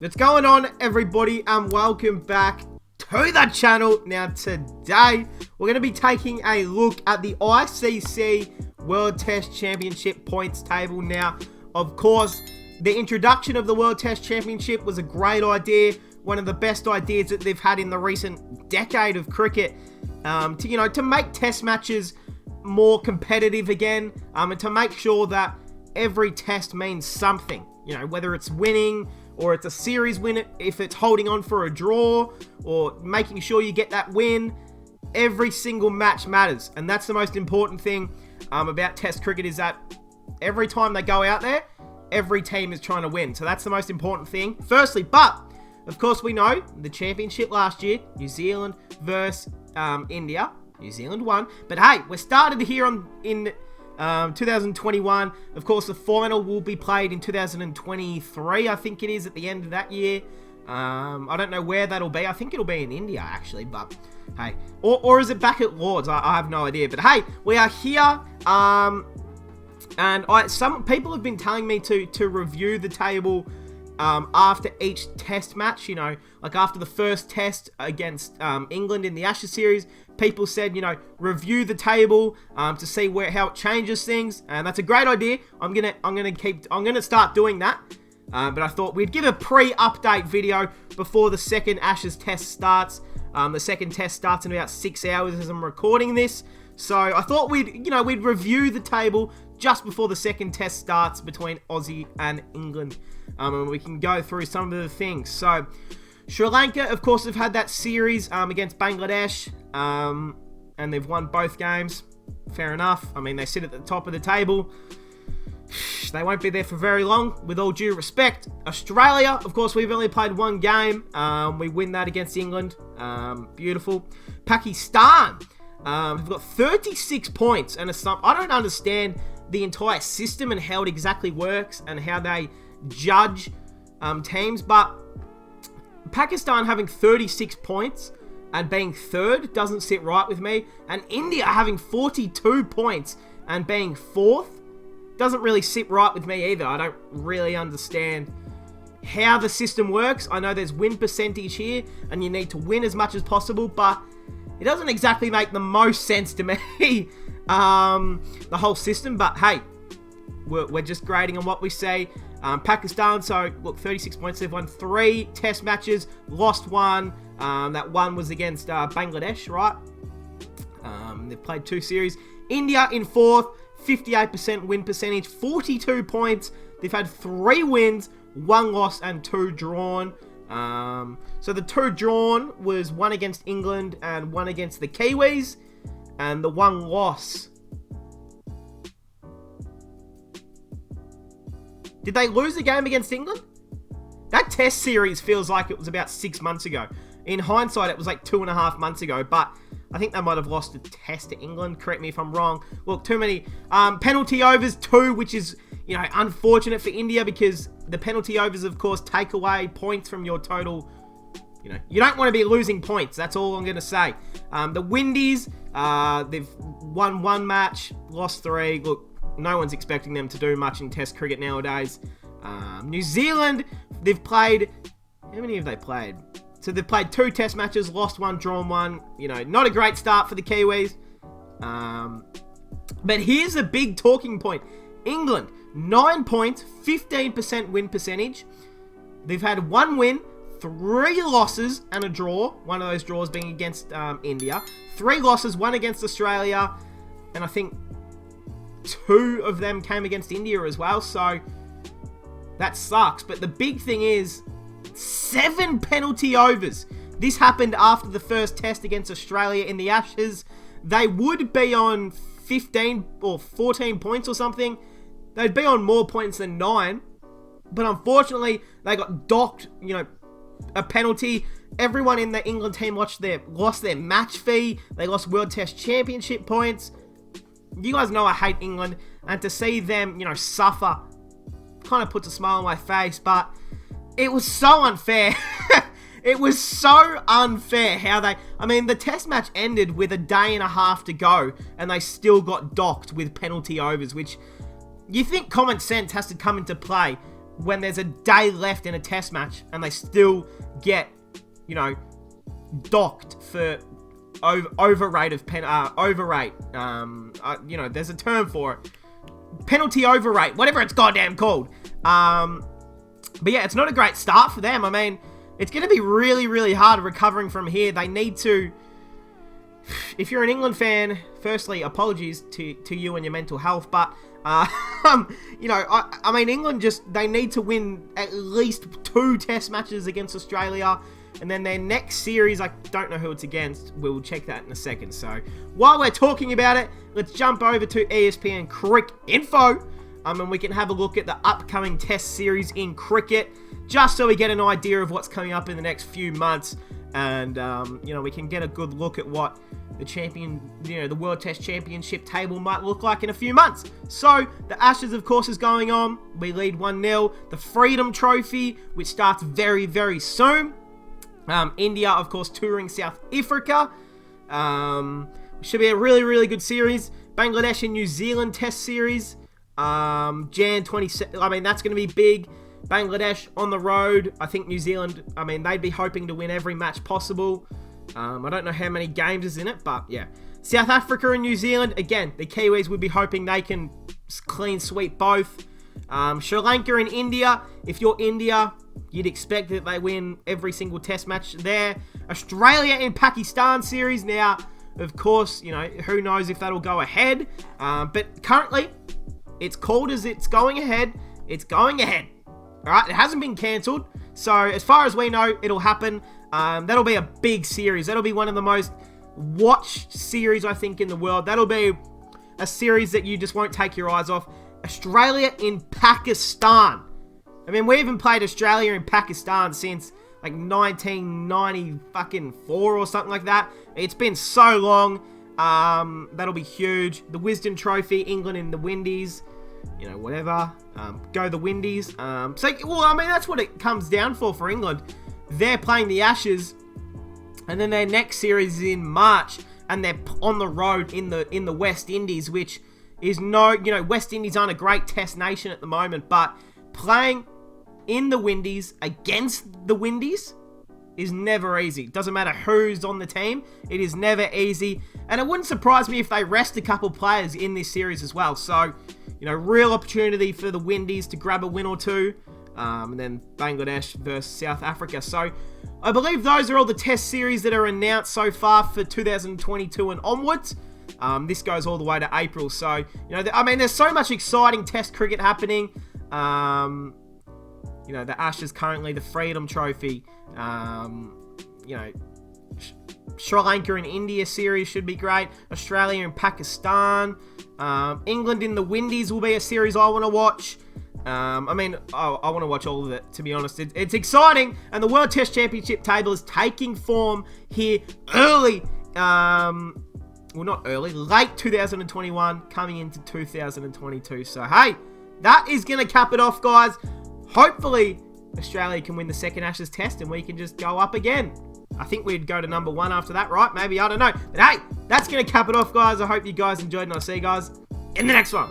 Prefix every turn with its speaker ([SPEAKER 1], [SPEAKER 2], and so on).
[SPEAKER 1] What's going on, everybody, and welcome back to the channel. Now today we're going to be taking a look at the ICC World Test Championship points table. Now, of course, the introduction of the World Test Championship was a great idea, one of the best ideas that they've had in the recent decade of cricket, to make test matches more competitive again, and to make sure that every test means something, whether it's winning or it's a series win, if it's holding on for a draw or making sure you get that win. Every single match matters, and that's the most important thing about test cricket, is that every time they go out there, every team is trying to win. So that's the most important thing, firstly. But of course, we know the championship last year, New Zealand versus India. New Zealand won, but hey, we're started here in 2021. Of course, the final will be played in 2023, I think it is, at the end of that year. I don't know where that'll be. I think it'll be in India, actually, but hey. Or is it back at Lords? I have no idea. But hey, we are here, and some people have been telling me to review the table after each test match, like after the first test against England in the Ashes series. People said, review the table to see how it changes things, and that's a great idea. I'm gonna start doing that. But I thought we'd give a pre-update video before the second Ashes test starts. The second test starts in about 6 hours as I'm recording this, so I thought we'd review the table just before the second test starts between Aussie and England, and we can go through some of the things. So Sri Lanka, of course, have had that series against Bangladesh, and they've won both games. Fair enough. I mean, they sit at the top of the table. They won't be there for very long, with all due respect. Australia, of course, we've only played one game. We win that against England. Beautiful. Pakistan, we've got 36 points, and I don't understand the entire system and how it exactly works and how they judge teams, but Pakistan having 36 points and being third doesn't sit right with me, and India having 42 points and being fourth doesn't really sit right with me either. I don't really understand how the system works. I know there's win percentage here and you need to win as much as possible, but it doesn't exactly make the most sense to me, the whole system. But hey, we're just grading on what we see. Pakistan, so look, 36 points. They've won 3 test matches, lost 1. That one was against Bangladesh, right? They've played 2 series. India in 4th, 58% win percentage, 42 points. They've had 3 wins, 1 loss, and 2 drawn. So the 2 drawn was 1 against England and 1 against the Kiwis, and the 1 loss. Did they lose a game against England? That test series feels like it was about 6 months ago. In hindsight, it was like 2.5 months ago, but I think they might have lost a test to England. Correct me if I'm wrong. Look, too many penalty overs, 2, which is, unfortunate for India, because the penalty overs, of course, take away points from your total. You don't want to be losing points. That's all I'm going to say. The Windies, they've won 1 match, lost 3. Look, no one's expecting them to do much in test cricket nowadays. New Zealand, they've played... How many have they played? So they've played 2 test matches, lost 1, drawn 1. Not a great start for the Kiwis. But here's a big talking point. England, 9 points, 15% win percentage. They've had 1 win, 3 losses, and a draw. One of those draws being against India. 3 losses, 1 against Australia. And I think 2 of them came against India as well. So that sucks. But the big thing is 7 penalty overs. This happened after the first test against Australia in the Ashes. They would be on 15 or 14 points or something. They'd be on more points than 9. But unfortunately, they got docked, a penalty. Everyone in the England team lost their match fee. They lost World Test Championship points. You guys know I hate England, and to see them, suffer kind of puts a smile on my face, but it was so unfair. It was so unfair how the test match ended with a day and a half to go, and they still got docked with penalty overs, which you think common sense has to come into play. when there's a day left in a test match and they still get, you know, docked for overrate. You know, there's a term for it. Penalty overrate, whatever it's goddamn called. But yeah, it's not a great start for them. I mean, it's going to be really, really hard recovering from here. They need to... If you're an England fan, firstly, apologies to you and your mental health, but, you know, I mean, England they need to win at least 2 test matches against Australia, and then their next series, I don't know who it's against, we'll check that in a second. So, while we're talking about it, let's jump over to ESPN Cricket Info, and we can have a look at the upcoming test series in cricket, just so we get an idea of what's coming up in the next few months. And, you know, we can get a good look at what the World Test Championship table might look like in a few months. So, the Ashes, of course, is going on. We lead 1-0. The Freedom Trophy, which starts very, very soon. India, of course, touring South Africa. Should be a really, really good series. Bangladesh and New Zealand Test Series. Jan 27. I mean, that's going to be big. Bangladesh on the road. I think New Zealand, I mean, they'd be hoping to win every match possible. I don't know how many games is in it, but yeah. South Africa and New Zealand, again, the Kiwis would be hoping they can clean sweep both. Sri Lanka and India, if you're India, you'd expect that they win every single test match there. Australia and Pakistan series, now, of course, you know, who knows if that'll go ahead. But currently, it's called as it's going ahead. It's going ahead. Alright, it hasn't been cancelled, so as far as we know, it'll happen. That'll be a big series. That'll be one of the most watched series, I think, in the world. That'll be a series that you just won't take your eyes off. Australia in Pakistan. I mean, we haven't played Australia in Pakistan since, like, 1994 or something like that. It's been so long. That'll be huge. The Wisdom Trophy, England in the Windies. You know, whatever. Go the Windies. Well, I mean, that's what it comes down for England. They're playing the Ashes, and then their next series is in March, and they're on the road in the West Indies, which is West Indies aren't a great test nation at the moment, but playing in the Windies against the Windies is never easy. Doesn't matter who's on the team, it is never easy. And it wouldn't surprise me if they rest a couple players in this series as well. So, you know, real opportunity for the Windies to grab a win or two. And then Bangladesh versus South Africa. So, I believe those are all the test series that are announced so far for 2022 and onwards. This goes all the way to April. So, you know, I mean, there's so much exciting test cricket happening. You know, the Ashes currently, the Freedom Trophy, you know, Sri Lanka and India series should be great. Australia and Pakistan. England in the Windies will be a series I want to watch. I mean, I want to watch all of it, to be honest. It's exciting, and the World Test Championship table is taking form here early. Well, not early, late 2021, coming into 2022. So, hey, that is going to cap it off, guys. Hopefully, Australia can win the second Ashes test and we can just go up again. I think we'd go to number 1 after that, right? Maybe, I don't know. But hey, that's going to cap it off, guys. I hope you guys enjoyed, and I'll see you guys in the next one.